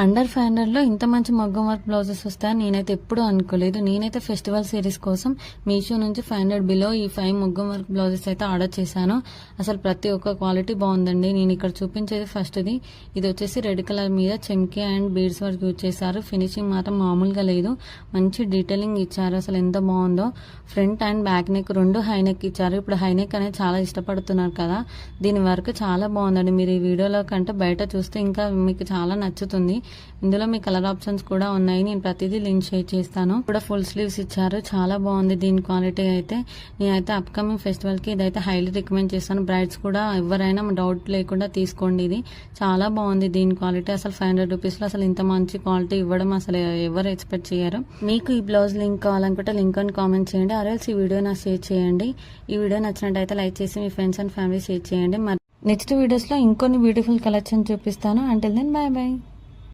Under 500లో ఇంత మంచి మగ్గం వర్క్ బ్లౌజెస్ వస్తాయని నేనైతే ఎప్పుడూ అనుకోలేదు. నేనైతే ఫెస్టివల్ సిరీస్ కోసం మీషో నుంచి 500 బిలో ఈ 5 మగ్గం వర్క్ బ్లౌజెస్ అయితే ఆర్డర్ చేశాను. అసలు ప్రతి ఒక్క క్వాలిటీ బాగుందండి. నేను ఇక్కడ చూపించేది ఫస్ట్ది. ఇది వచ్చేసి రెడ్ కలర్ మీద చెమ్కీ అండ్ బీడ్స్ వర్క్ యూజ్ చేశారు. ఫినిషింగ్ మాత్రం మామూలుగా లేదు. మంచి డీటెయిలింగ్ ఇచ్చారు. అసలు ఎంత బాగుందో. ఫ్రంట్ అండ్ బ్యాక్ నెక్ రెండు హై నెక్ ఇచ్చారు. ఇప్పుడు హై నెక్ అనేది చాలా ఇష్టపడుతున్నారు కదా, దీని వర్క్ చాలా బాగుందండి. మీరు ఈ వీడియోలో కంటే బయట చూస్తే ఇంకా మీకు చాలా నచ్చుతుంది. ఇందులో మీ కలర్ ఆప్షన్స్ కూడా ఉన్నాయి. నేను ప్రతిదీ లింక్ షేర్ చేస్తాను. కూడా ఫుల్ స్లీవ్స్ ఇచ్చారు. చాలా బాగుంది దీని క్వాలిటీ అయితే. నేనైతే అప్కమింగ్ ఫెస్టివల్ కి ఇదైతే హైలీ రికమెండ్ చేస్తాను. బ్రైడ్స్ కూడా ఎవరైనా డౌట్ లేకుండా తీసుకోండి. ఇది చాలా బాగుంది దీని క్వాలిటీ. అసలు 500 రూపీస్ లో అసలు ఇంత మంచి క్వాలిటీ ఇవ్వడం అసలు ఎవరు ఎక్స్పెక్ట్ చేయరు. మీకు ఈ బ్లౌజ్ లింక్ కావాలనుకుంటే లింక్ అని కామెంట్ చేయండి. ఆర్ఎల్స్ ఈ వీడియో నాకు షేర్ చేయండి. ఈ వీడియో నచ్చినట్టయితే లైక్ చేసి మీ ఫ్రెండ్స్ అండ్ ఫ్యామిలీ షేర్ చేయండి. నెక్స్ట్ వీడియోస్ లో ఇంకొన్ని బ్యూటిఫుల్ కలెక్షన్ చూపిస్తాను. Until then bye by.